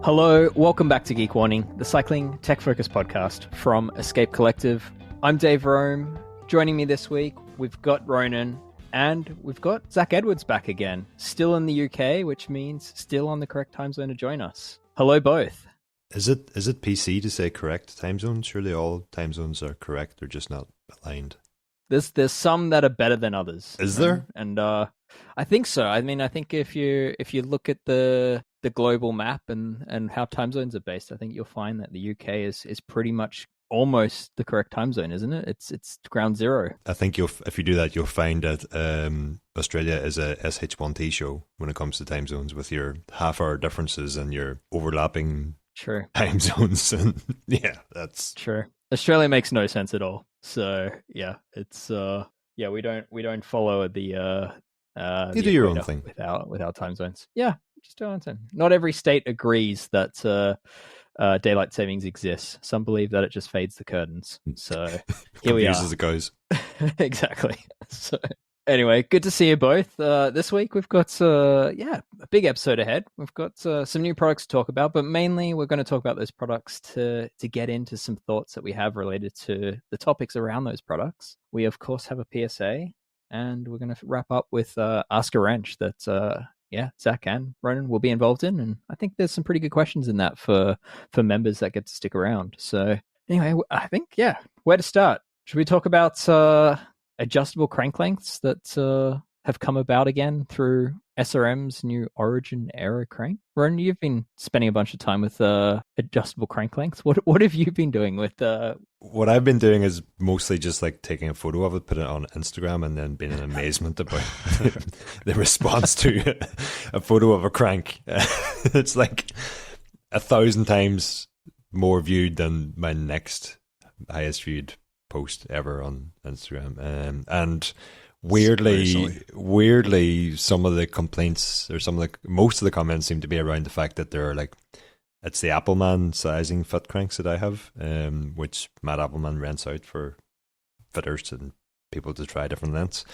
Hello, welcome back to Geek Warning, the cycling tech-focused podcast from Escape Collective. I'm Dave Rome. Joining me this week, we've got Ronan, and we've got Zach Edwards back again, still in the UK, which means still on the correct time zone to join us. Hello, both. Is it PC to say correct time zone? Surely all time zones are correct, they're just not aligned. There's some that are better than others. Is there? And I think so. I mean, I think if you look at the global map and how time zones are based, I think you'll find that the UK is pretty much almost the correct time zone, isn't it? It's ground zero. I think if you do that, you'll find that Australia is a SH1T show when it comes to time zones, with your half-hour differences and your overlapping time zones. And yeah, that's true. Australia makes no sense at all. So yeah, it's we don't follow the you do your own thing without time zones. Yeah, just do our own thing. Not every state agrees that daylight savings exists. Some believe that it just fades the curtains. So here we are. As it goes. Exactly. So anyway, good to see you both. This week we've got a big episode ahead. We've got some new products to talk about, but mainly we're going to talk about those products to get into some thoughts that we have related to the topics around those products. We of course have a PSA, and we're going to wrap up with Ask a Wrench that Zach and Ronan will be involved in, and I think there's some pretty good questions in that for members that get to stick around. So anyway, I think where to start? Should we talk about adjustable crank lengths that have come about again through SRM's new Origin Aero crank? Ronan, you've been spending a bunch of time with adjustable crank lengths. What have you been doing with? What I've been doing is mostly just like taking a photo of it, put it on Instagram, and then being in amazement about the response to a photo of a crank. It's like 1,000 times more viewed than my next highest viewed post ever on Instagram. And weirdly, some of the complaints or most of the comments seem to be around the fact that they're like, it's the Appleman sizing fit cranks that I have, which Matt Appleman rents out for fitters and people to try different lengths.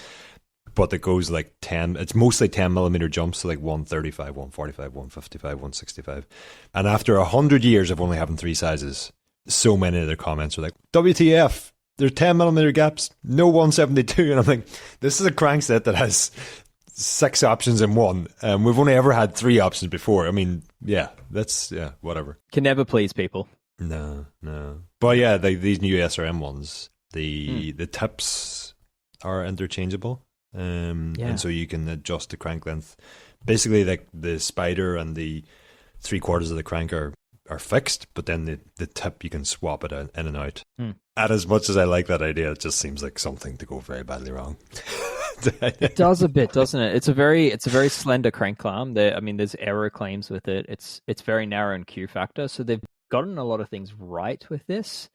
But it goes like 10, it's mostly 10 millimeter jumps, so like 135, 145, 155, 165. And after 100 years of only having three sizes, so many of their comments are like, WTF, there's 10 millimeter gaps, no 172. And I'm like, this is a crank set that has 6 options in one. We've only ever had 3 options before. I mean, whatever. Can never please people. No. But yeah, these new SRM ones, the tips are interchangeable. And so you can adjust the crank length. Basically, like the spider and the 3/4 of the crank are fixed, but then the tip you can swap it in and out. And as much as I like that idea, it just seems like something to go very badly wrong. It does a bit, doesn't it? It's a very slender crank arm. There's aero claims with it. It's very narrow in Q factor, so they've gotten a lot of things right with this.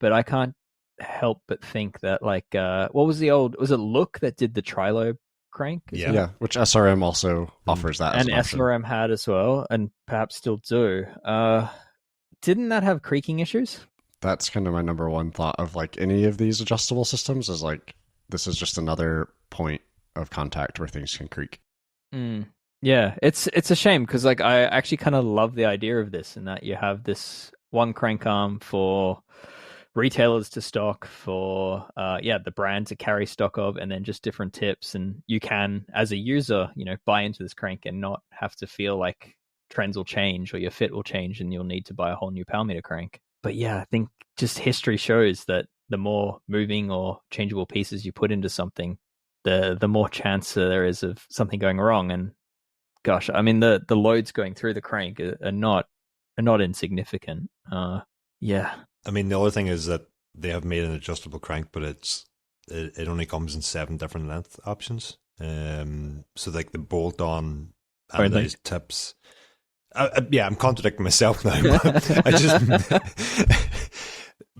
But I can't help but think that what was was it Look that did the tri-lobe crank? Yeah, which SRM also offers that, and SRM had as well, and perhaps still do. Didn't that have creaking issues? That's kind of my number one thought of like any of these adjustable systems is like, this is just another point of contact where things can creak. Yeah, it's a shame because like I actually kind of love the idea of this, in that you have this one crank arm for retailers to stock, for the brand to carry stock of, and then just different tips, and you can as a user buy into this crank and not have to feel like trends will change or your fit will change and you'll need to buy a whole new power meter crank. But yeah, I think just history shows that the more moving or changeable pieces you put into something, the more chance there is of something going wrong. And gosh, I mean the loads going through the crank are not insignificant. Yeah. I mean, the other thing is that they have made an adjustable crank, but it only comes in 7 different length options. So like the bolt-on anodized tips. I'm contradicting myself now. I just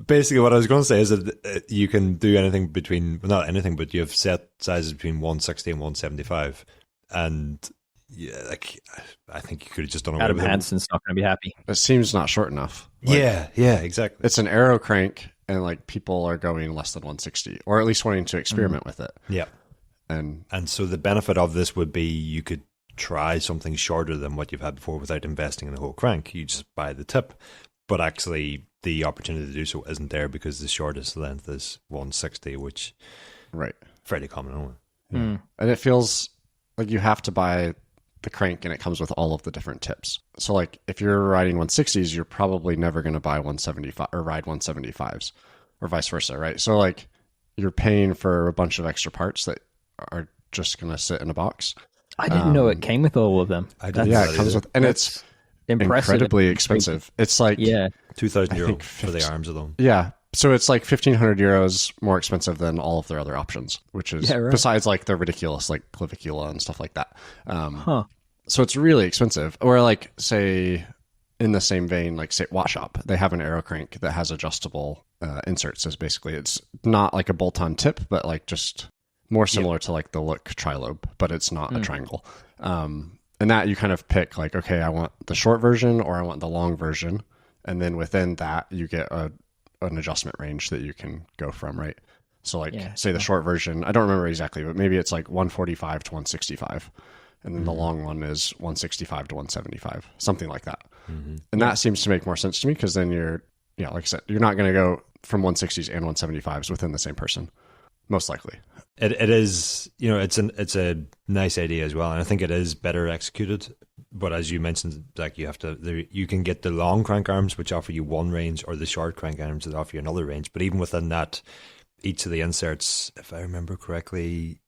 basically what I was going to say is that you can do anything between, not anything, but you have set sizes between 160 and 175, and I think you could have just done away Adam with it. Hanson's not going to be happy. It seems not short enough. Yeah, exactly. It's an aero crank, and like people are going less than 160, or at least wanting to experiment with it. Yeah, and so the benefit of this would be you could try something shorter than what you've had before without investing in a whole crank. You just buy the tip, but actually the opportunity to do so isn't there because the shortest length is 160, which right, fairly common only. And it feels like you have to buy the crank and it comes with all of the different tips. So like if you're riding 160s, you're probably never going to buy 175 or ride 175s or vice versa, right? So like you're paying for a bunch of extra parts that are just going to sit in a box. I didn't know it came with all of them. Yeah, it comes with, and it's incredibly expensive. It's like €2,000 for the arms alone. Yeah. So it's like 1,500 euros more expensive than all of their other options, which is besides like the ridiculous like clavicula and stuff like that. So it's really expensive. Or like say in the same vein, like say Watt Shop, they have an aero crank that has adjustable inserts. As basically it's not like a bolt-on tip, but like just more similar to like the Look trilobe, but it's not a triangle. And that you kind of pick like, okay, I want the short version or I want the long version. And then within that you get an adjustment range that you can go from, right? So like say the short version, I don't remember exactly, but maybe it's like 145 to 165. And then the long one is 165 to 175, something like that. And that seems to make more sense to me because then you're, like I said, you're not going to go from 160s and 175s within the same person, most likely. It is, it's a nice idea as well. And I think it is better executed. But as you mentioned, like you can get the long crank arms, which offer you one range, or the short crank arms that offer you another range. But even within that, each of the inserts, if I remember correctly,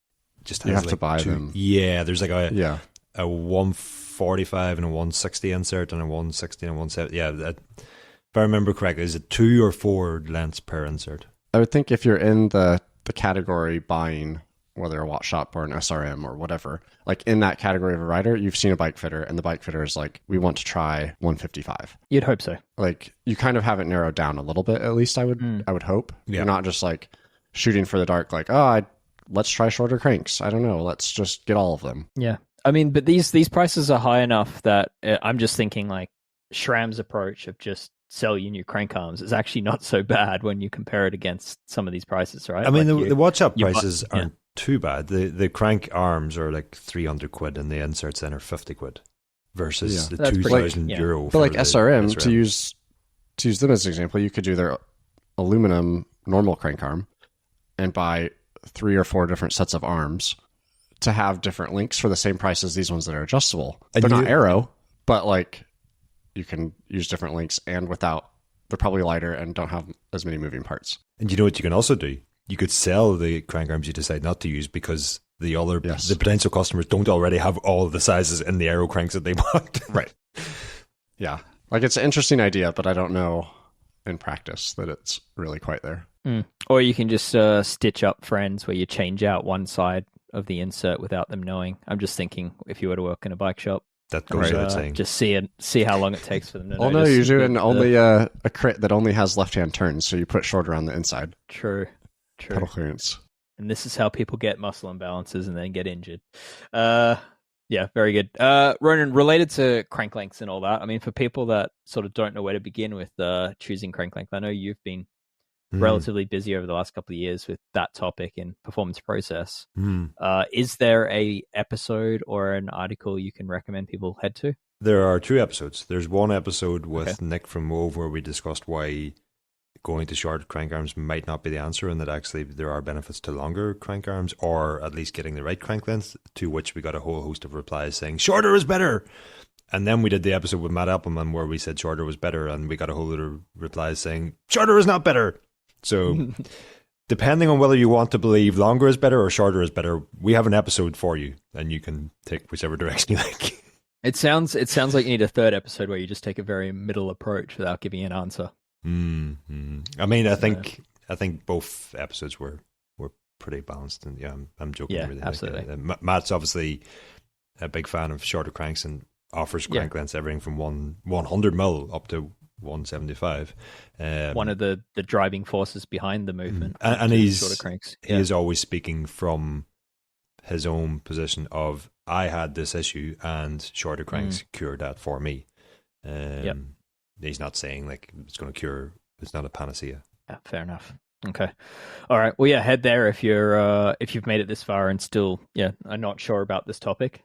just has you have to buy them. Yeah, there's like a 145 and a 160 insert and a 160 and a 170. Yeah, if I remember correctly, is it 2 or 4 lengths per insert? I would think if you're in the category buying, whether a Watt Shop or an SRM or whatever, like in that category of a rider, you've seen a bike fitter and the bike fitter is like, we want to try 155. You'd hope so. Like you kind of have it narrowed down a little bit, at least I would hope. Yeah. You're not just like shooting for the dark, like, let's try shorter cranks. I don't know. Let's just get all of them. Yeah. I mean, but these prices are high enough that I'm just thinking like SRAM's approach of just sell you new crank arms is actually not so bad when you compare it against some of these prices, right? I mean, like the Watt Shop prices aren't too bad. The crank arms are like 300 quid and the inserts then are 50 quid versus the 2,000 euro. But like SRM, to use them as an example, you could do their aluminum normal crank arm and buy 3 or 4 different sets of arms to have different links for the same price as these ones that are adjustable. And they're not aero, but like you can use different links and they're probably lighter and don't have as many moving parts. And you know what you can also do? You could sell the crank arms you decide not to use because the potential customers don't already have all of the sizes in the aero cranks that they want. Right. Yeah. Like it's an interesting idea, but I don't know in practice that it's really quite there. Or you can just stitch up friends where you change out one side of the insert without them knowing. I'm just thinking if you were to work in a bike shop. That goes without saying. Just see how long it takes for them to notice. Oh no, you're doing only a crit that only has left-hand turns, so you put shorter on the inside. True. Pedal clearance. And this is how people get muscle imbalances and then get injured. Yeah, very good. Ronan, related to crank lengths and all that, I mean, for people that sort of don't know where to begin with choosing crank length, I know you've been relatively busy over the last couple of years with that topic in performance process. Is there a episode or an article you can recommend people head to? There are 2 episodes. There's one episode with Nick from Move where we discussed why going to short crank arms might not be the answer and that actually there are benefits to longer crank arms or at least getting the right crank length, to which we got a whole host of replies saying shorter is better. And then we did the episode with Matt Appleman where we said shorter was better and we got a whole lot of replies saying shorter is not better. So depending on whether you want to believe longer is better or shorter is better, we have an episode for you and you can take whichever direction you like. It sounds like you need a 3rd episode where you just take a very middle approach without giving an answer. I mean, I think both episodes were pretty balanced, and I'm joking. Yeah, really. absolutely. Matt's obviously a big fan of shorter cranks and offers crank lengths everything from 100 mil up to 175. One of the driving forces behind the movement, and he's shorter cranks. He is always speaking from his own position of I had this issue and shorter cranks cured that for me. He's not saying like it's going to cure. It's not a panacea. Yeah, fair enough. Okay. All right. Well, yeah, head there if you've made it this far and still are not sure about this topic.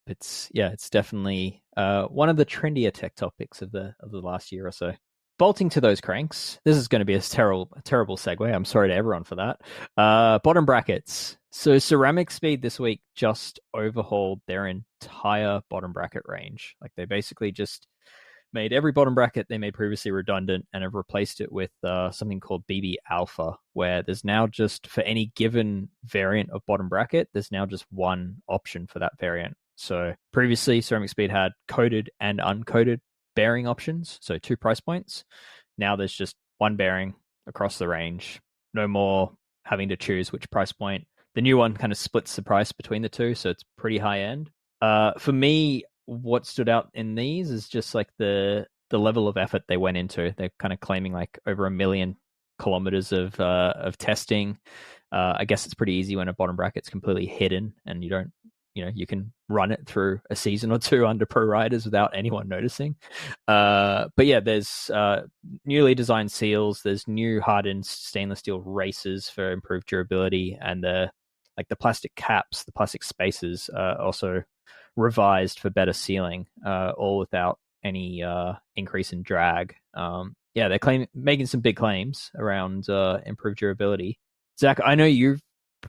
It's definitely one of the trendier tech topics of the last year or so. Bolting to those cranks. This is going to be a terrible segue. I'm sorry to everyone for that. Bottom brackets. So CeramicSpeed this week just overhauled their entire bottom bracket range. Like they basically just made every bottom bracket they made previously redundant and have replaced it with something called BB Alpha, where there's now just, for any given variant of bottom bracket, there's now just one option for that variant. So previously, CeramicSpeed had coated and uncoated bearing options, so 2 price points. Now there's just one bearing across the range. No more having to choose which price point. The new one kind of splits the price between the two, so it's pretty high end. For me, what stood out in these is just like the level of effort they went into. They're kind of claiming like over 1 million kilometers of testing. I guess it's pretty easy when a bottom bracket's completely hidden and you can run it through a season or two under pro riders without anyone noticing. But yeah, there's newly designed seals. There's new hardened stainless steel races for improved durability, and the plastic caps, the plastic spacers, also revised for better sealing, all without any increase in drag. They're making some big claims around improved durability. Zach, I know you've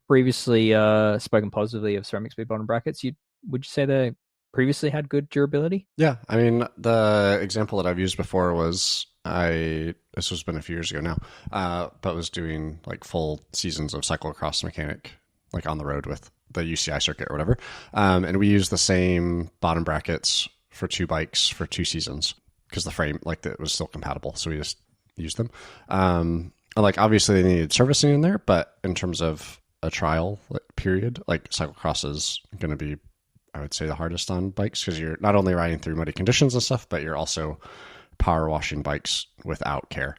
previously spoken positively of CeramicSpeed bottom brackets. Would you say they previously had good durability? Yeah, I mean, the example that I've used before was this was been a few years ago now, but was doing like full seasons of cyclocross mechanic, like on the road with the UCI circuit or whatever. And we used the same bottom brackets for 2 bikes for 2 seasons because the frame, like, it was still compatible. So we just used them. Like, obviously they needed servicing in there, but in terms of a trial period, like, cyclocross is going to be, I would say, the hardest on bikes because you're not only riding through muddy conditions and stuff, but you're also power washing bikes without care.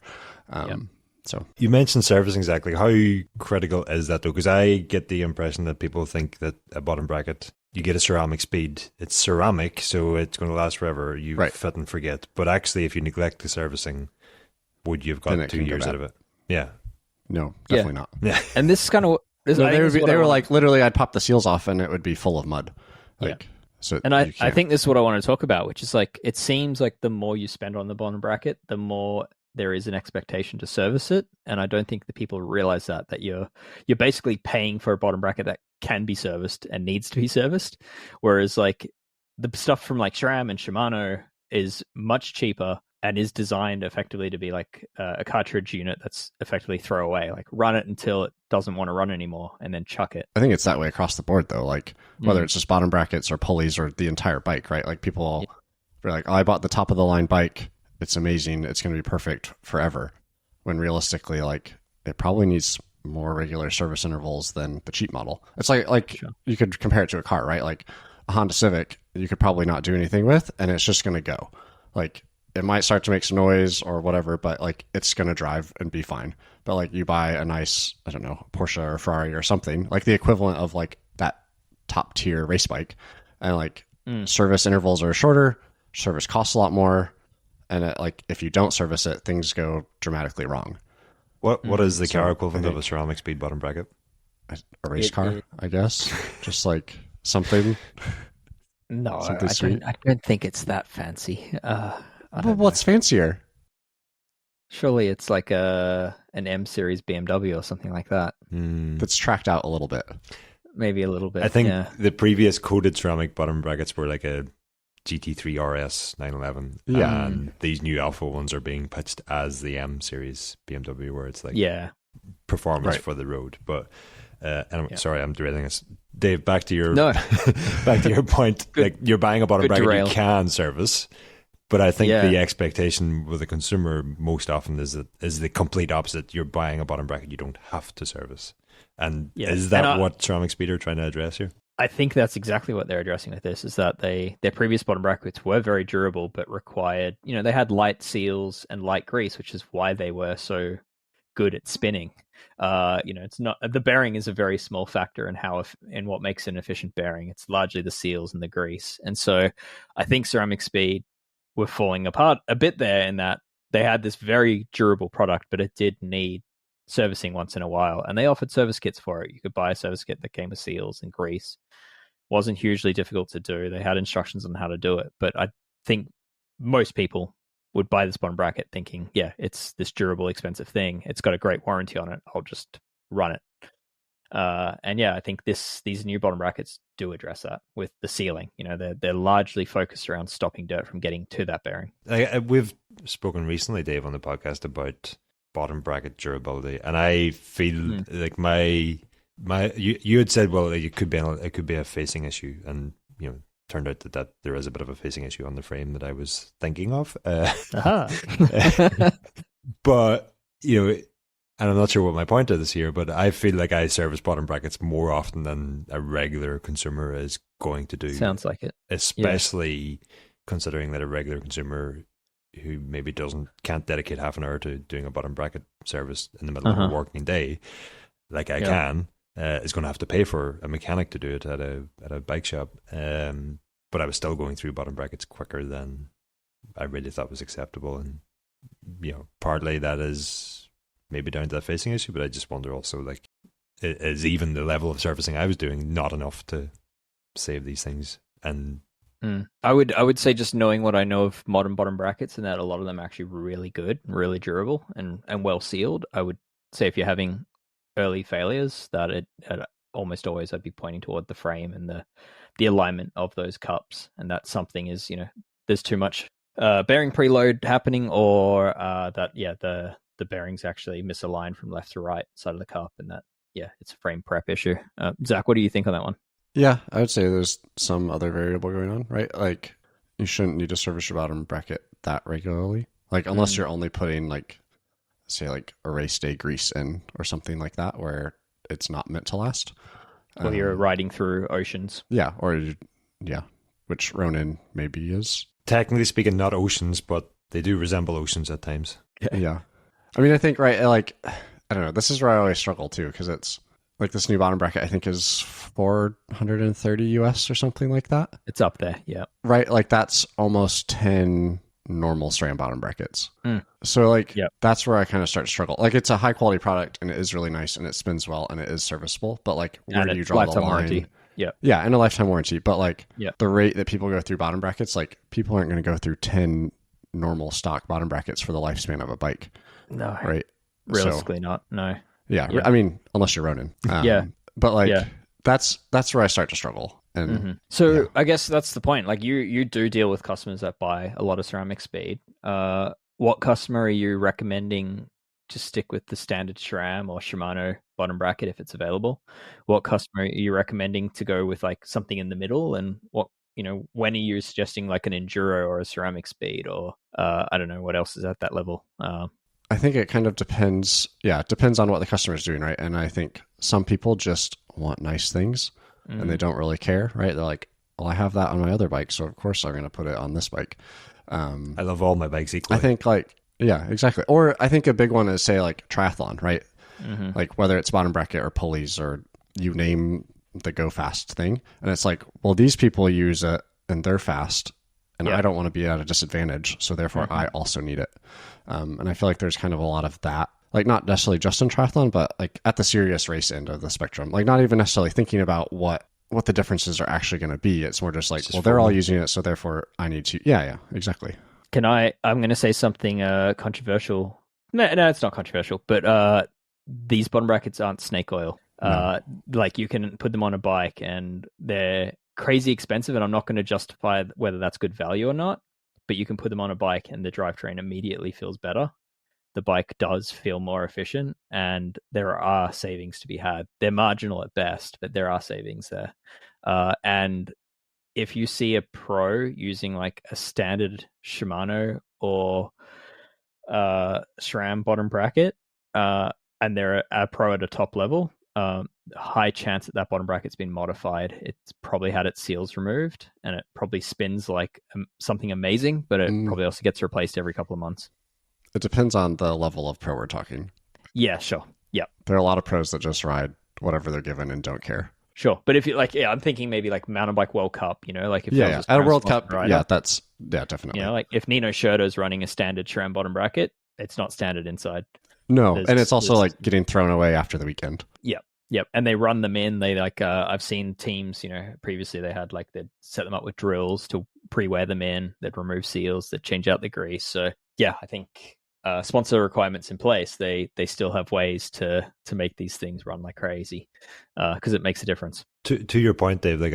So you mentioned servicing, exactly. How critical is that though? Because I get the impression that people think that a bottom bracket, you get a CeramicSpeed, it's ceramic, so it's going to last forever. You fit and forget. But actually, if you neglect the servicing, would you have got 2 years out of it? Yeah. No, definitely not. Yeah. And this is kind of they were like, literally, I'd pop the seals off and it would be full of mud. So, and I think this is what I want to talk about, which is like, it seems like the more you spend on the bottom bracket, the more there is an expectation to service it. And I don't think the people realize that you're basically paying for a bottom bracket that can be serviced and needs to be serviced. Whereas like the stuff from like SRAM and Shimano is much cheaper and is designed effectively to be like a cartridge unit that's effectively throw away, like run it until it doesn't want to run anymore and then chuck it. I think it's that way across the board though. Like whether it's just bottom brackets or pulleys or the entire bike, right? Like people are like, oh, I bought the top of the line bike. It's amazing. It's going to be perfect forever. When realistically, like, it probably needs more regular service intervals than the cheap model. It's like you could compare it to a car, right? Like a Honda Civic, you could probably not do anything with, and it's just going to go. Like, it might start to make some noise or whatever, but like, it's going to drive and be fine. But like, you buy a nice, I don't know, Porsche or Ferrari or something, like the equivalent of like that top tier race bike, and like service intervals are shorter, service costs a lot more. And like, if you don't service it, things go dramatically wrong. What is the car equivalent of a CeramicSpeed bottom bracket? A race car, I guess. Just like something. No, something I don't think it's that fancy. But what's fancier? Surely it's like an M series BMW or something like that. That's tracked out a little bit. Maybe a little bit. I think the previous coated ceramic bottom brackets were like a GT3 RS 911. Yeah. And these new Alpha ones are being pitched as the M series BMW, where it's like performance for the road. But sorry, I'm derailing us. Dave, back to your back to your point. Like, you're buying a bottom bracket you can service, but I think the expectation with the consumer most often is the complete opposite. You're buying a bottom bracket you don't have to service. And is that what CeramicSpeed are trying to address here? I think that's exactly what they're addressing with this, is that their previous bottom brackets were very durable, but required, they had light seals and light grease, which is why they were so good at spinning. It's not, the bearing is a very small factor in what makes an efficient bearing. It's largely the seals and the grease. And so I think CeramicSpeed were falling apart a bit there in that they had this very durable product, but it did need servicing once in a while, and they offered service kits for it. You could buy a service kit that came with seals and grease. Wasn't hugely difficult to do. They had instructions on how to do it, but I think most people would buy this bottom bracket thinking, yeah, it's this durable, expensive thing. It's got a great warranty on it. I'll just run it. And yeah, I think these new bottom brackets do address that with the sealing. You know, they're largely focused around stopping dirt from getting to that bearing. We've spoken recently, Dave, on the podcast about bottom bracket durability, and I feel like you had said, well, it could be a facing issue, and you know, turned out that there is a bit of a facing issue on the frame that I was thinking of. But you know, and I'm not sure what my point is here, but I feel like I service bottom brackets more often than a regular consumer is going to do. Sounds like it. Especially considering that a regular consumer who maybe can't dedicate half an hour to doing a bottom bracket service in the middle of a working day, like I can, is going to have to pay for a mechanic to do it at a bike shop. But I was still going through bottom brackets quicker than I really thought was acceptable. And, you know, partly that is maybe down to that facing issue, but I just wonder also, like, is even the level of servicing I was doing not enough to save these things? And I would say, just knowing what I know of modern bottom brackets, and that a lot of them are actually really good, really durable, and well sealed. I would say if you're having early failures, that almost always I'd be pointing toward the frame and the alignment of those cups, and that something is, you know, there's too much bearing preload happening, or the bearings actually misaligned from left to right side of the cup, and that it's a frame prep issue. Zach, what do you think on that one? Yeah, I would say there's some other variable going on, right? Like, you shouldn't need to service your bottom bracket that regularly, like unless you're only putting, like, say, like a race day grease in or something like that, where it's not meant to last. Or you're riding through oceans. Yeah, which Ronan maybe is. Technically speaking, not oceans, but they do resemble oceans at times. Yeah. I mean, I think, right, like, I don't know, this is where I always struggle too, because it's like this new bottom bracket, I think, is $430 US or something like that. It's up there, yeah. Right, like that's almost 10 normal SRAM bottom brackets. So, like, that's where I kind of start to struggle. Like, it's a high quality product, and it is really nice, and it spins well, and it is serviceable, but like, where do you draw the line? Warranty. Yeah, and a lifetime warranty, but like, the rate that people go through bottom brackets, like, people aren't going to go through 10 normal stock bottom brackets for the lifespan of a bike. No. Right? Realistically not, no. Yeah, I mean, unless you're Ronan. But like, that's where I start to struggle. And so I guess that's the point. Like, you do deal with customers that buy a lot of CeramicSpeed. What customer are you recommending to stick with the standard SRAM or Shimano bottom bracket if it's available? What customer are you recommending to go with, like, something in the middle? And what, you know, when are you suggesting like an Enduro or a CeramicSpeed, or I don't know what else is at that level? I think it kind of depends. Yeah, it depends on what the customer is doing, right? And I think some people just want nice things and they don't really care, right? They're like, well, I have that on my other bike, so of course I'm going to put it on this bike. I love all my bikes equally. I think, like, yeah, exactly. Or I think a big one is, say, like triathlon, right? Like, whether it's bottom bracket or pulleys, or you name the go fast thing. And it's like, well, these people use it and they're fast, and I don't want to be at a disadvantage, so therefore I also need it. And I feel like there's kind of a lot of that, like, not necessarily just in triathlon, but like at the serious race end of the spectrum, like not even necessarily thinking about what the differences are actually going to be. It's more just like, well, they're all using it, so therefore I need to. Yeah, exactly. I'm going to say something controversial. No, it's not controversial, but these bottom brackets aren't snake oil. No. Like, you can put them on a bike and they're crazy expensive, and I'm not going to justify whether that's good value or not, but you can put them on a bike and the drivetrain immediately feels better. The bike does feel more efficient, and there are savings to be had. They're marginal at best, but there are savings there. And if you see a pro using like a standard Shimano or SRAM bottom bracket, and they're a pro at a top level, high chance that bottom bracket's been modified. It's probably had its seals removed, and it probably spins like something amazing, but it probably also gets replaced every couple of months. It depends on the level of pro we're talking. Yeah, sure. Yeah. There are a lot of pros that just ride whatever they're given and don't care. Sure. But if you like, I'm thinking maybe like mountain bike World Cup, you know, like if at a World Cup, that's definitely. You know, like if Nino Schurter's running a standard SRAM bottom bracket, it's not standard inside. No, and it's also like getting thrown away after the weekend. Yep, and they run them in. They like I've seen teams, previously they had like they'd set them up with drills to pre-wear them in. They'd remove seals. They'd change out the grease. So yeah, I think sponsor requirements in place. They still have ways to make these things run like crazy because it makes a difference. To your point, Dave, like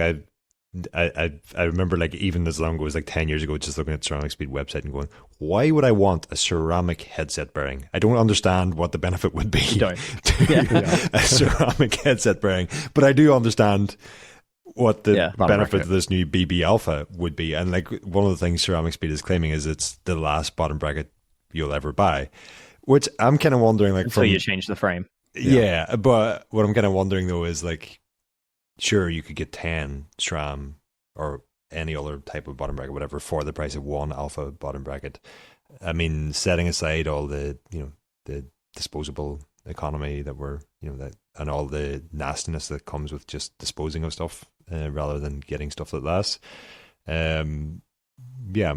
I remember like even as long ago as like 10 years ago, just looking at CeramicSpeed website and going, why would I want a ceramic headset bearing? I don't understand what the benefit would be to a ceramic headset bearing, but I do understand what the benefit of this new BB Alpha would be. And like one of the things CeramicSpeed is claiming is it's the last bottom bracket you'll ever buy, which I'm kind of wondering like until you change the frame. Yeah, but what I'm kind of wondering though is like, sure, you could get 10 SRAM or any other type of bottom bracket, whatever, for the price of one Alpha bottom bracket. I mean, setting aside all the, the disposable economy that we're, that and all the nastiness that comes with just disposing of stuff rather than getting stuff that lasts. I'm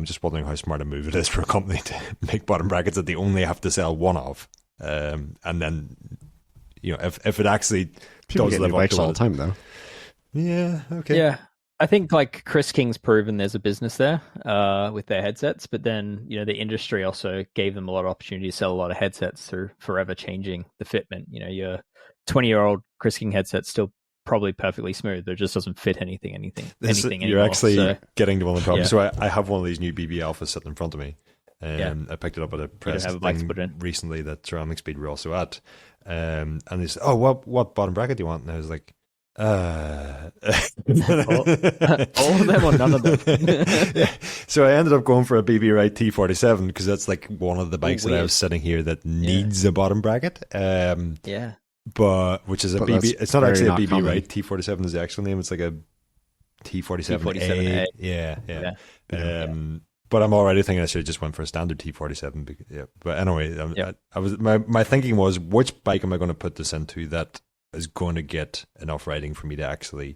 just wondering how smart a move it is for a company to make bottom brackets that they only have to sell one of. And then, if it actually people does live up to all the time, though. Yeah, okay. Yeah, I think like Chris King's proven there's a business there with their headsets, but then, the industry also gave them a lot of opportunity to sell a lot of headsets through forever changing the fitment. Your 20-year-old Chris King headset's still probably perfectly smooth, but it just doesn't fit anything You're anymore. Actually getting to one of the problems. So I have one of these new BB Alphas sitting in front of me. I picked it up at a press thing recently that CeramicSpeed were also at. And they said, oh, what bottom bracket do you want? And I was like, all of them or none of them. So I ended up going for a BB Right T47 because that's like one of the bikes that I was sitting here that needs a bottom bracket. But which is a BB. It's not actually a BB common. Right T47 is the actual name. It's like a T47A. Yeah. But I'm already thinking I should have just went for a standard T47. But anyway, I was my thinking was, which bike am I going to put this into that is going to get enough riding for me to actually,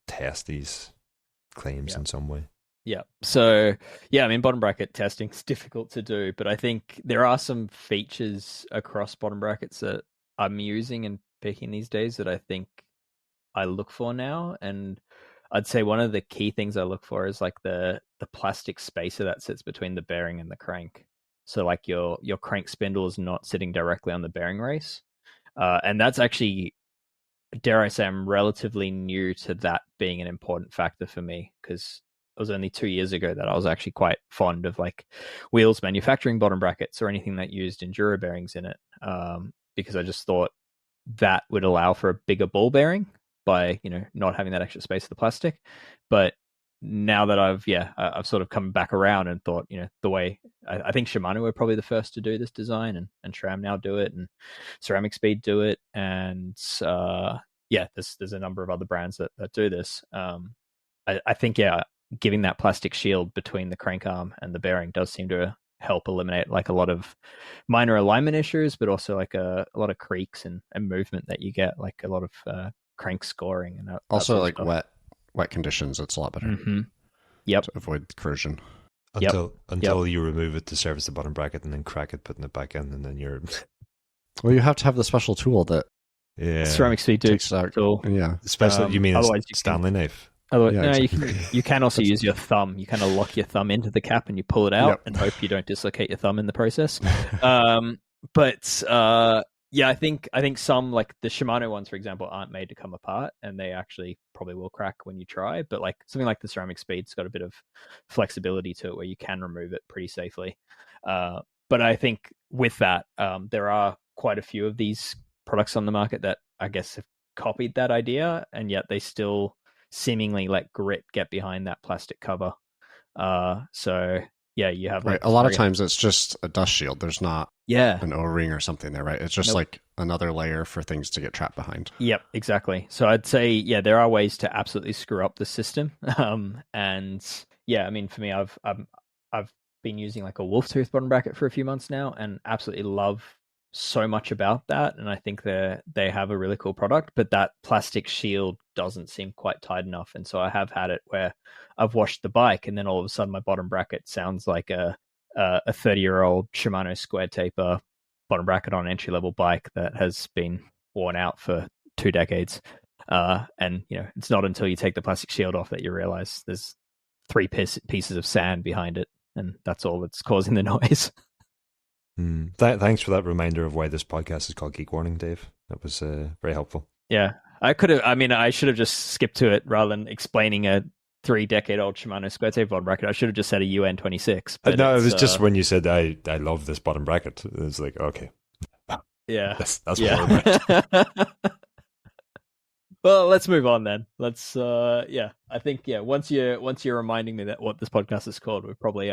test these claims in some way. Yeah. So, bottom bracket testing is difficult to do, but I think there are some features across bottom brackets that I'm using and picking these days that I think I look for now. And I'd say one of the key things I look for is like the plastic spacer that sits between the bearing and the crank. So like your crank spindle is not sitting directly on the bearing race. And that's actually, dare I say, I'm relatively new to that being an important factor for me, because it was only 2 years ago that I was actually quite fond of like wheels manufacturing bottom brackets or anything that used enduro bearings in it, because I just thought that would allow for a bigger ball bearing by not having that extra space of the plastic. But now that I've sort of come back around and thought, the way I think Shimano were probably the first to do this design, and SRAM now do it, and CeramicSpeed do it, and there's a number of other brands that do this. I think giving that plastic shield between the crank arm and the bearing does seem to help eliminate like a lot of minor alignment issues, but also like a lot of creaks and movement that you get, like a lot of crank scoring and also like wet conditions. It's a lot better. Mm-hmm. Yep. To avoid corrosion. Until you remove it to service the bottom bracket and then crack it, putting it back in, and then you're. Well, you have to have the special tool that. Yeah. CeramicSpeed takes that tool. Yeah. Especially, you mean a Stanley knife? You can also use your thumb. You kind of lock your thumb into the cap and you pull it out and hope you don't dislocate your thumb in the process. I think some, like the Shimano ones, for example, aren't made to come apart, and they actually probably will crack when you try. But like something like the CeramicSpeed's got a bit of flexibility to it where you can remove it pretty safely. But I think with that, there are quite a few of these products on the market that I guess have copied that idea, and yet they still seemingly let grit get behind that plastic cover. You have a lot of times it's just a dust shield. There's not an O-ring or something there, right? It's just like another layer for things to get trapped behind. Yep, exactly. So I'd say there are ways to absolutely screw up the system. For me, I've been using like a wolf tooth bottom bracket for a few months now, and absolutely love so much about that, and I think they have a really cool product, but that plastic shield doesn't seem quite tight enough. And so I have had it where I've washed the bike and then all of a sudden my bottom bracket sounds like a 30-year-old Shimano square taper bottom bracket on an entry-level bike that has been worn out for 2 decades. And, it's not until you take the plastic shield off that you realize there's 3 pieces of sand behind it, and that's all that's causing the noise. Thanks for that reminder of why this podcast is called Geek Warning, Dave. That was very helpful. Yeah, I should have just skipped to it rather than explaining a 3-decade-old Shimano square tape bottom bracket. I should have just said a UN26. No, it was just when you said, I love this bottom bracket. It's like, okay. Yeah. That's more Well, let's move on then. Let's, I think, once you're reminding me that what this podcast is called, we've probably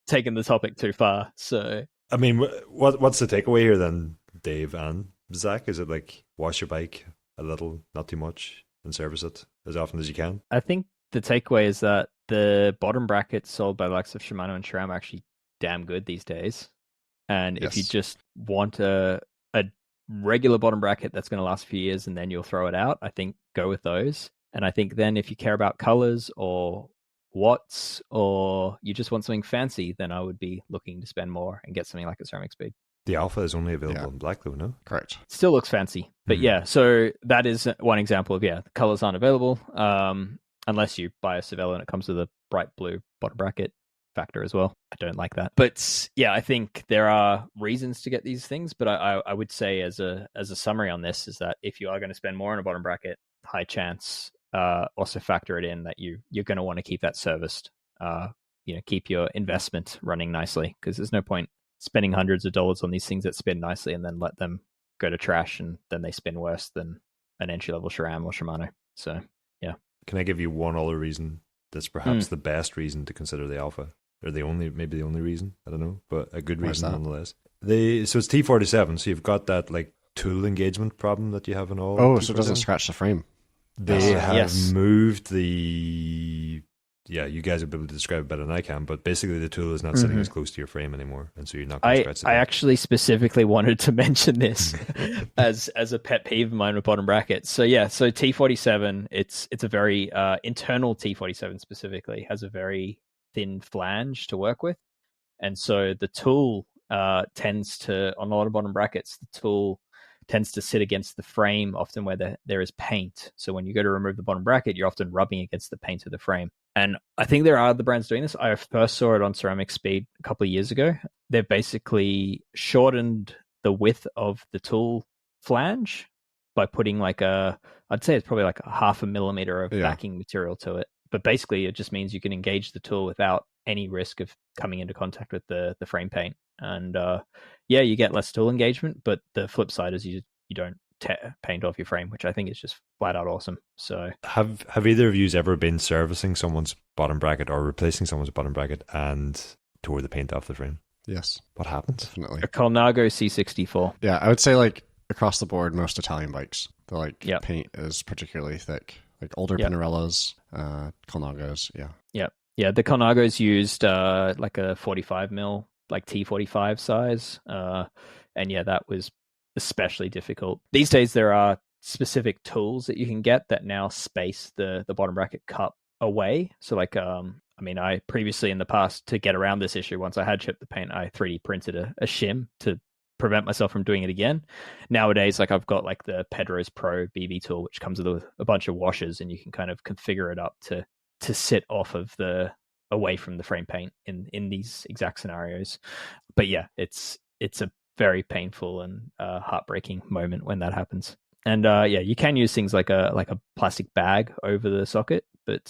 taken the topic too far. So, I mean, what's the takeaway here then, Dave and Zach? Is it like wash your bike a little, not too much, and service it as often as you can? I think the takeaway is that the bottom brackets sold by the likes of Shimano and SRAM are actually damn good these days. And if you just want a regular bottom bracket that's going to last a few years and then you'll throw it out, I think go with those. And I think then if you care about colors or watts or you just want something fancy, then I would be looking to spend more and get something like a CeramicSpeed. The Alpha is only available in black though, no? Correct. Still looks fancy. But so that is one example of, the colors aren't available unless you buy a Cervelo and it comes with a bright blue bottom bracket factor as well. I don't like that. But I think there are reasons to get these things, but I would say as a summary on this is that if you are going to spend more on a bottom bracket, high chance also factor it in that you're going to want to keep that serviced. Keep your investment running nicely, because there's no point spending hundreds of dollars on these things that spin nicely and then let them go to trash and then they spin worse than an entry-level SRAM or Shimano. So, Can I give you one other reason that's perhaps the best reason to consider the Alpha? Or maybe the only reason, I don't know, but a good reason nonetheless. So it's T47, so you've got that like tool engagement problem that you have in all. Oh, so it doesn't scratch the frame. They have moved the... Yeah, you guys will be able to describe it better than I can, but basically the tool is not sitting as close to your frame anymore, and so you're not going to scratch it. I actually specifically wanted to mention this as a pet peeve of mine with bottom brackets. So so T47, it's a very internal T47 specifically has a very thin flange to work with, and so the tool tends to, on a lot of bottom brackets, the tool tends to sit against the frame often where there is paint. So when you go to remove the bottom bracket, you're often rubbing against the paint of the frame. And I think there are other brands doing this. I first saw it on CeramicSpeed a couple of years ago. They've basically shortened the width of the tool flange by putting I'd say it's probably like a 0.5 millimeter of backing material to it. But basically it just means you can engage the tool without any risk of coming into contact with the frame paint. And you get less tool engagement, but the flip side is you don't paint off your frame, which I think is just flat out awesome. So have either of you ever been servicing someone's bottom bracket or replacing someone's bottom bracket and tore the paint off the frame? Yes. What happened? Definitely. A Colnago C64. Yeah, I would say across the board, most Italian bikes, the paint is particularly thick. Like older Pinarellas, Colnagos, Yeah, the Colnagos used like a 45 mil, like T45 size. And that was especially difficult. These days there are specific tools that you can get that now space the bottom bracket cup away. So I previously in the past, to get around this issue, once I had chipped the paint, I 3D printed a shim to prevent myself from doing it again. Nowadays, I've got the Pedro's Pro BB tool, which comes with a bunch of washers, and you can kind of configure it up to sit off of away from the frame paint in these exact scenarios. But it's a very painful and heartbreaking moment when that happens. And you can use things like a plastic bag over the socket, but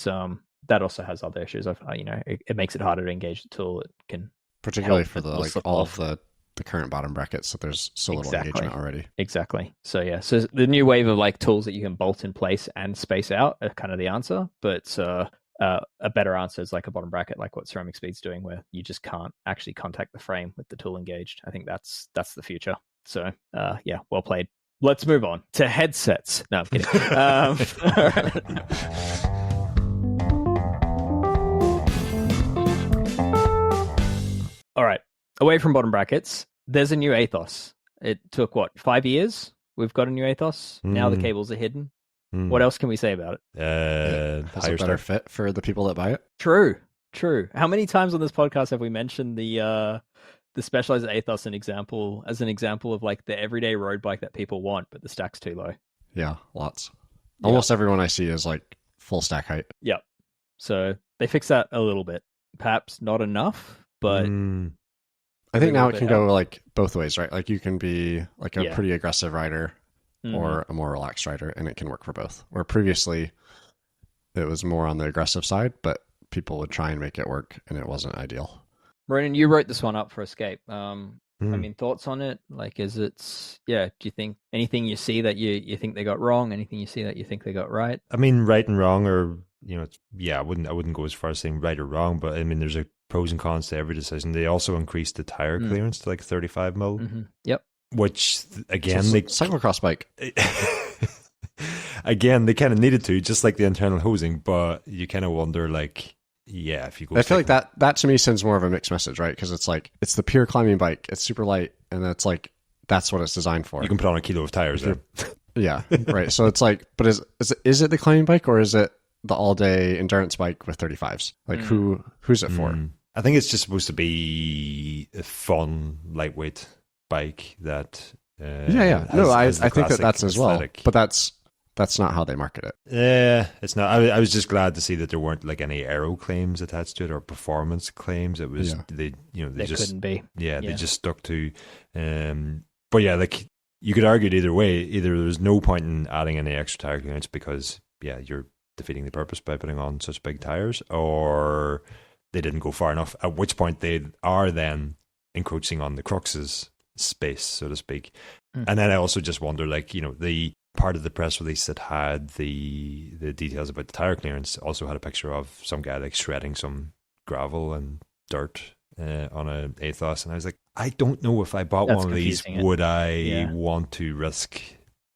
that also has other issues. It makes it harder to engage the tool. It can, particularly for all of the current bottom brackets, so there's so little engagement already. Exactly. So so the new wave of tools that you can bolt in place and space out are kind of the answer, but a better answer is like a bottom bracket, like what CeramicSpeed's doing, where you just can't actually contact the frame with the tool engaged. I think that's the future. So well played. Let's move on to headsets. No, I'm kidding. All right. Away from bottom brackets, there's a new Aethos. It took 5 years? We've got a new Aethos. Now the cables are hidden. What else can we say about it? Has a better fit for the people that buy it. True. How many times on this podcast have we mentioned the the Specialized Aethos as an example of like the everyday road bike that people want, but the stack's too low. Yeah, lots. Almost everyone I see is like full stack height. Yep. So they fix that a little bit. Perhaps not enough, but I think now it can go like both ways, right? Like you can be like a pretty aggressive rider or a more relaxed rider, and it can work for both. Where previously it was more on the aggressive side, but people would try and make it work, and it wasn't ideal. Ronan, you wrote this one up for Escape. I mean, thoughts on it? Like, do you think anything you see that you think they got wrong? Anything you see that you think they got right? I mean, right and wrong are, I wouldn't go as far as saying right or wrong, but I mean, there's a pros and cons to every decision. They also increased the tire clearance to like 35 mil. Yep. Which again, cyclocross bike. Again, they kind of needed to, just like the internal hosing, but you kind of wonder, like, if you go. I feel like that to me sends more of a mixed message, right? Because it's like it's the pure climbing bike. It's super light, and that's what it's designed for. You can put on a kilo of tires there. Yeah, right. So it's like, but is it the climbing bike, or is it the all day endurance bike with 35s? Like who's it for? I think it's just supposed to be a fun, lightweight bike that. I think that's as well. But that's not how they market it. Yeah, it's not. I was just glad to see that there weren't like any aero claims attached to it or performance claims. It was they just couldn't be. Yeah, they just stuck to. But yeah, like you could argue it either way. Either there's no point in adding any extra tire clearance because you're defeating the purpose by putting on such big tires, or they didn't go far enough. At which point they are then encroaching on the Crux's space, so to speak. And then I also just wonder, like, the part of the press release that had the details about the tire clearance also had a picture of some guy like shredding some gravel and dirt on an Aethos, and I was like, I don't know if I bought one of these, would I want to risk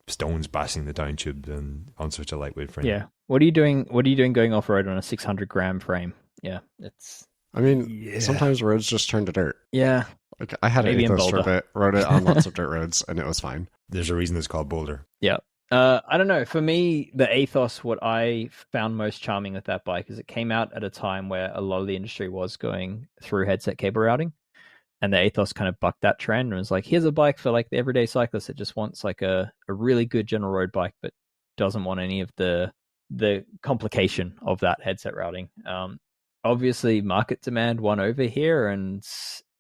stones bashing the down tube and on such a lightweight frame? Yeah. What are you doing going off road on a 600-gram frame? Yeah, it's. I mean, sometimes roads just turn to dirt. Yeah. Like I had an Aethos for a bit, rode it on lots of dirt roads, and it was fine. There's a reason it's called Boulder. Yeah. I don't know. For me, the Aethos, what I found most charming with that bike is it came out at a time where a lot of the industry was going through headset cable routing, and the Aethos kind of bucked that trend and was like, here's a bike for like the everyday cyclist that just wants like a really good general road bike, but doesn't want any of the complication of that headset routing. Obviously, market demand won over here, and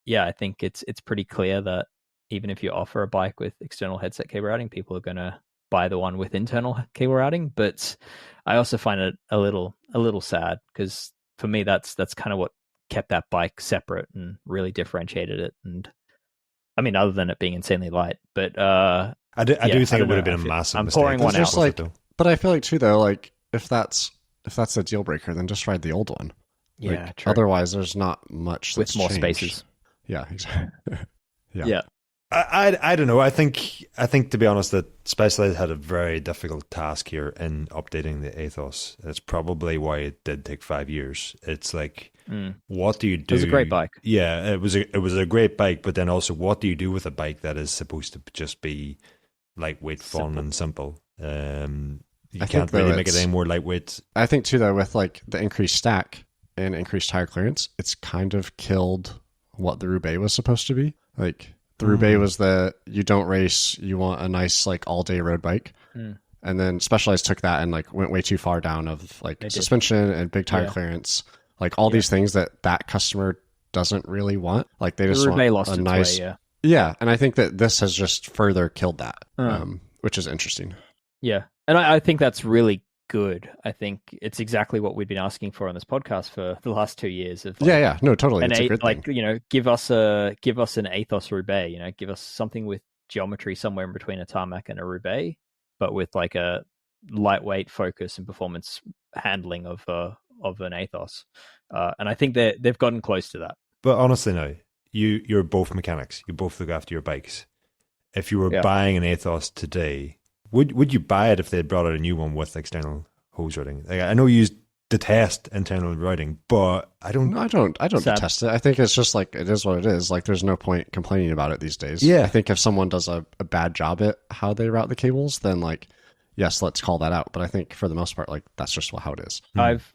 I think it's pretty clear that even if you offer a bike with external headset cable routing, people are going to buy the one with internal cable routing. But I also find it a little sad because for me, that's kind of what kept that bike separate and really differentiated it. And I mean, other than it being insanely light, but I do think it would have been a massive mistake. I'm pouring one out. But I feel like too, though, like if that's a deal breaker, then just ride the old one. Yeah, like, true. Otherwise, there's not much with more changed. Spaces. Yeah, exactly. Yeah. I don't know. I think to be honest, that Specialized had a very difficult task here in updating the Aethos. That's probably why it did take 5 years. It's like, what do you do? It was a great bike. Yeah, it was a great bike, but then also, what do you do with a bike that is supposed to just be lightweight, fun, and simple? You can't really make it any more lightweight. I think too, though, with like the increased stack and increased tire clearance, it's kind of killed what the Roubaix was supposed to be. Like the Roubaix was you don't race, you want a nice like all day road bike. And then Specialized took that and like went way too far down of like suspension and big tire clearance, like all these things that customer doesn't really want. Like they just want lost a nice way, yeah. And I think that this has just further killed that, which is interesting. Yeah, and I think that's really good. I think it's exactly what we've been asking for on this podcast for the last 2 years. Of like, no, totally. It's a good like thing. Give us an Aethos Roubaix. Give us something with geometry somewhere in between a tarmac and a Roubaix, but with like a lightweight focus and performance handling of an Aethos. And I think they've gotten close to that. But honestly, now you're both mechanics. You both look after your bikes. If you were buying an Aethos today, would you buy it if they had brought out a new one with external hose routing? Like, I know you detest internal routing, but I don't detest it. I think it's just like, it is what it is. Like, there's no point complaining about it these days. Yeah. I think if someone does a bad job at how they route the cables, then like, yes, let's call that out. But I think for the most part, like, that's just how it is.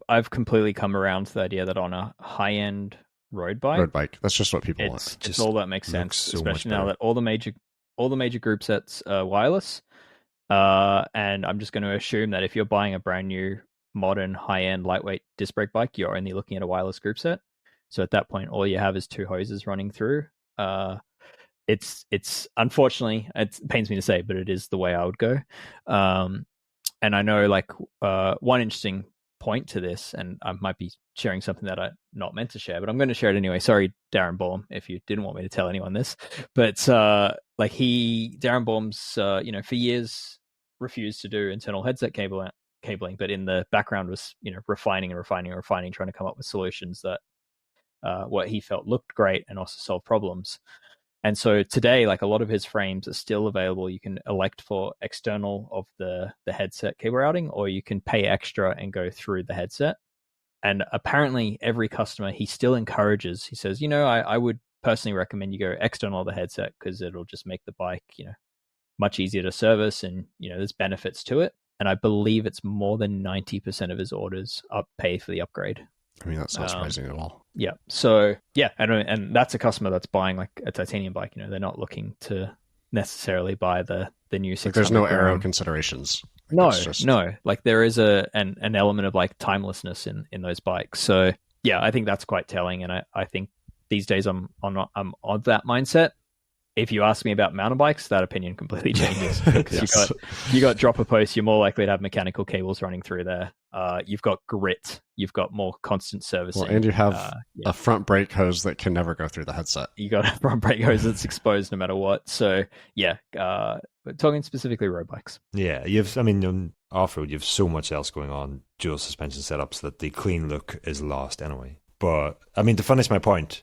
I've completely come around to the idea that on a high-end road bike. Road bike. That's just what people want. It's all that makes sense, so especially now that all the major group sets are wireless. And I'm just going to assume that if you're buying a brand new, modern, high-end, lightweight disc brake bike, you're only looking at a wireless group set. So at that point, all you have is two hoses running through. It's unfortunately, it pains me to say, but it is the way I would go. And I know, like, one interesting point to this, and I might be sharing something that I'm not meant to share, but I'm going to share it anyway. Sorry, Darren Baum, if you didn't want me to tell anyone this, but Darren Baum's, for years refused to do internal headset cabling, but in the background was, refining, trying to come up with solutions that what he felt looked great and also solve problems. And so today, like, a lot of his frames are still available. You can elect for external of the headset cable routing, or you can pay extra and go through the headset. And apparently every customer, he still encourages, he says, I would personally recommend you go external of the headset because it'll just make the bike, much easier to service, and, there's benefits to it. And I believe it's more than 90% of his orders pay for the upgrade. I mean, that's not surprising at all. Yeah. So, yeah, and that's a customer that's buying like a titanium bike. They're not looking to necessarily buy the new 600. Like, there's no aero considerations. No. Like, there is an element of like timelessness in those bikes. So, yeah, I think that's quite telling. And I think these days I'm of that mindset. If you ask me about mountain bikes, that opinion completely changes. Because Yes. you got dropper posts, you're more likely to have mechanical cables running through there. You've got grit, you've got more constant servicing. Well, and you have a front brake hose that can never go through the headset. You got a front brake hose that's exposed no matter what. So yeah, but talking specifically road bikes. Yeah, on off-road, you have so much else going on, dual suspension setups, that the clean look is lost anyway. But, to finish my point,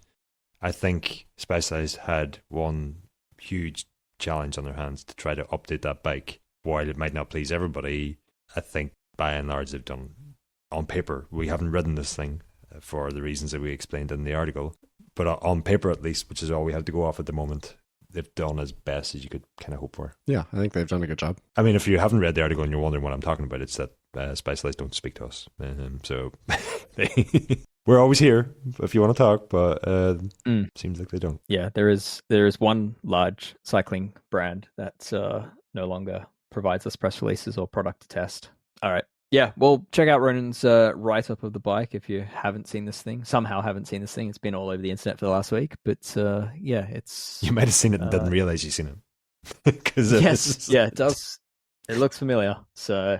I think Specialized had one huge challenge on their hands to try to update that bike. While it might not please everybody, I think by and large they've done, on paper, we haven't ridden this thing for the reasons that we explained in the article, but on paper at least, which is all we have to go off at the moment, they've done as best as you could kind of hope for. Yeah, I think they've done a good job. If you haven't read the article and you're wondering what I'm talking about, it's that Specialized don't speak to us. So we're always here if you want to talk, but seems like they don't. Yeah, there is one large cycling brand that no longer provides us press releases or product to test. All right. Yeah, well, check out Ronan's write-up of the bike if you somehow haven't seen this thing. It's been all over the internet for the last week, but yeah, it's... You might have seen it and didn't realize you've seen it. Yes, yeah, it does. It looks familiar. So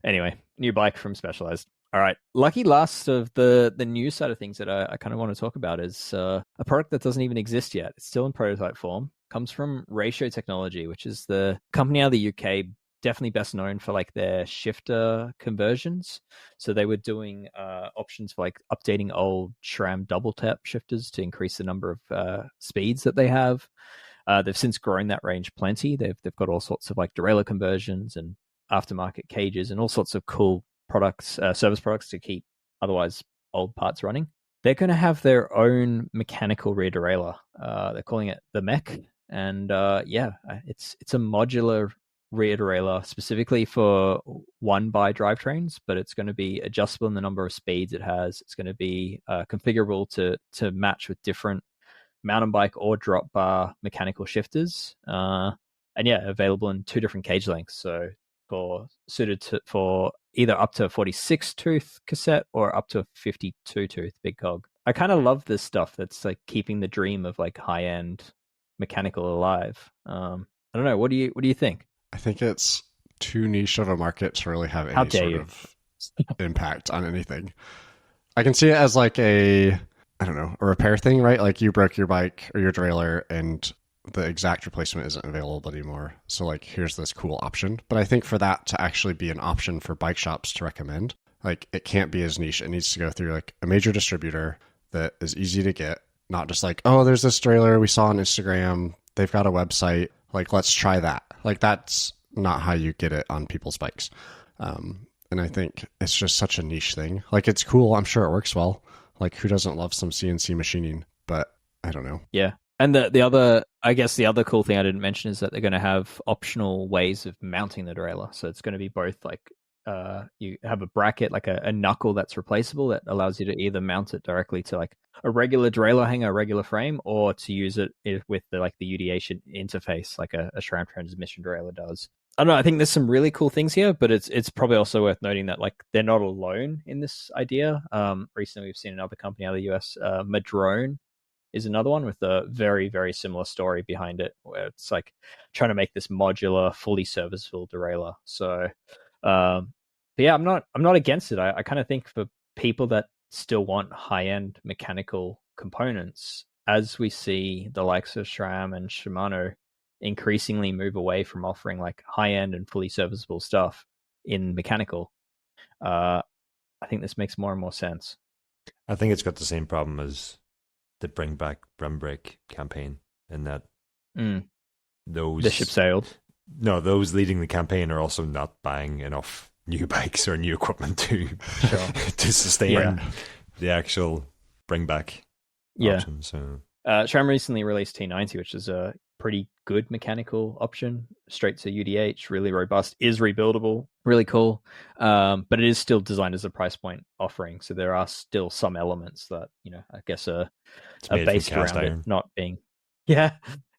anyway, new bike from Specialized. All right. Lucky last of the news side of things that I kind of want to talk about is a product that doesn't even exist yet. It's still in prototype form. Comes from Ratio Technology, which is the company out of the UK, definitely best known for like their shifter conversions. So they were doing options for like updating old SRAM double tap shifters to increase the number of speeds that they have. They've since grown that range plenty. They've got all sorts of like derailleur conversions and aftermarket cages and all sorts of cool products, service products to keep otherwise old parts running. They're going to have their own mechanical rear derailleur. They're calling it the mech, and it's a modular rear derailleur specifically for 1x drivetrains, but it's going to be adjustable in the number of speeds it has. It's going to be configurable to match with different mountain bike or drop bar mechanical shifters, and available in 2 different cage lengths. So for either up to a 46 tooth cassette or up to a 52 tooth big cog. I kind of love this stuff that's like keeping the dream of like high end mechanical alive. I don't know. What do you think? I think it's too niche of a market to really have any sort of impact on anything. I can see it as like a repair thing, right? Like you broke your bike or your derailleur and the exact replacement isn't available anymore. So like, here's this cool option. But I think for that to actually be an option for bike shops to recommend, like it can't be as niche. It needs to go through like a major distributor that is easy to get, not just like, oh, there's this derailleur we saw on Instagram. They've got a website. Like, let's try that. Like, that's not how you get it on people's bikes. And I think it's just such a niche thing. Like, it's cool. I'm sure it works well. Like, who doesn't love some CNC machining? But I don't know. Yeah. And the other cool thing I didn't mention is that they're going to have optional ways of mounting the derailleur. So it's going to be both like you have a bracket, like a knuckle that's replaceable that allows you to either mount it directly to like a regular derailleur hanger, a regular frame, or to use it with the UDA interface like a SRAM transmission derailleur does. I don't know. I think there's some really cool things here, but it's probably also worth noting that like they're not alone in this idea. Recently, we've seen another company out of the US, Madrone, is another one with a very, very similar story behind it, where it's like trying to make this modular, fully serviceable derailleur. So, but yeah, I'm not against it. I kind of think for people that still want high-end mechanical components, as we see the likes of SRAM and Shimano increasingly move away from offering like high-end and fully serviceable stuff in mechanical, I think this makes more and more sense. I think it's got the same problem as the Bring Back Brim Brake campaign, in that the ship sailed. No, those leading the campaign are also not buying enough new bikes or new equipment to to sustain the actual bring back option. So SRAM recently released T90, which is a pretty good mechanical option, straight to UDH, really robust, is rebuildable, really cool. But it is still designed as a price point offering, so there are still some elements that, you know, I guess are based around it not being. Yeah,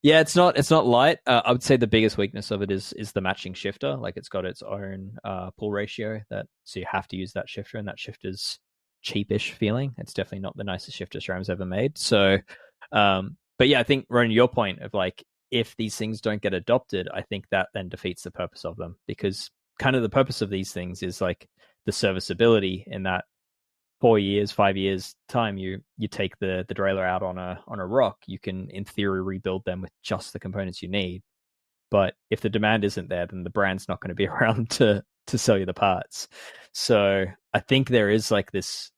it's not light. I would say the biggest weakness of it is the matching shifter. Like, it's got its own pull ratio, so you have to use that shifter, and that shifter's cheapish feeling. It's definitely not the nicest shifter SRAM's ever made. So, but yeah, I think, Ronan, your point of like, if these things don't get adopted, I think that then defeats the purpose of them, because kind of the purpose of these things is like the serviceability, in that 4 years, 5 years time, you take the derailleur out on a rock, you can in theory rebuild them with just the components you need. But if the demand isn't there, then the brand's not going to be around to sell you the parts. So I think there is this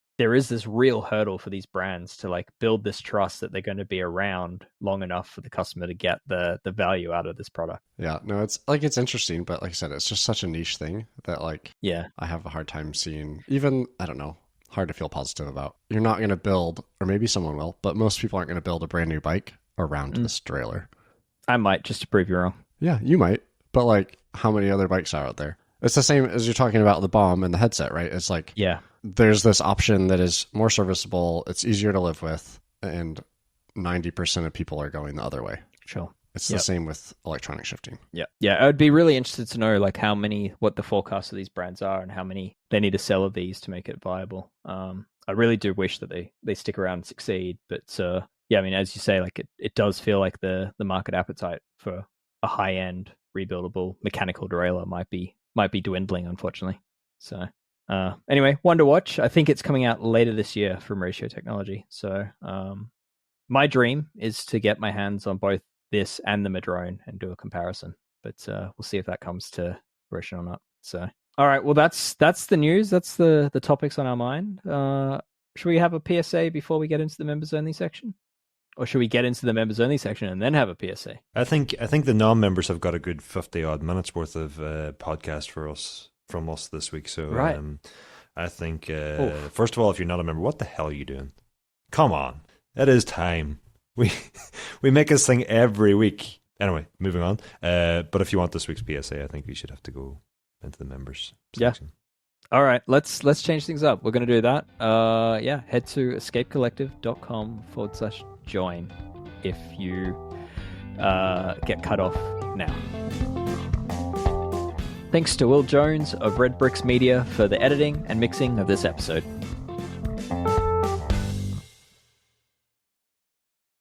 real hurdle for these brands to like build this trust that they're going to be around long enough for the customer to get the value out of this product. Yeah, no, it's interesting, but like I said, it's just such a niche thing that I have a hard time seeing, even, I don't know, hard to feel positive about. You're not going to build, or maybe someone will, but most people aren't going to build a brand new bike around this derailleur. I might, just to prove you wrong. Yeah, you might, but like, how many other bikes are out there? It's the same as you're talking about the bomb and the headset, right? It's like, there's this option that is more serviceable, it's easier to live with, and 90% of people are going the other way. Sure. It's the same with electronic shifting. Yeah. I'd be really interested to know like what the forecasts of these brands are and how many they need to sell of these to make it viable. I really do wish that they stick around and succeed, but yeah, I mean, as you say, like it does feel like the market appetite for a high-end rebuildable mechanical derailleur might be dwindling, unfortunately. So anyway, one to watch. I think it's coming out later this year from Ratio Technology. So my dream is to get my hands on both this and the Madrone and do a comparison, but we'll see if that comes to fruition or not. So, all right, well, that's the news. That's the topics on our mind. Should we have a PSA before we get into the members only section, or should we get into the members only section and then have a PSA? I think the non-members have got a good 50 odd minutes worth of podcast from us this week. So right. I think first of all, if you're not a member, what the hell are you doing? Come on, it is time. We make this thing every week. Anyway, moving on. But if you want this week's PSA, I think we should have to go into the members section. All right, let's change things up. We're going to do that. Head to escapecollective.com/join if you get cut off now. Thanks to Will Jones of Red Bricks Media for the editing and mixing of this episode.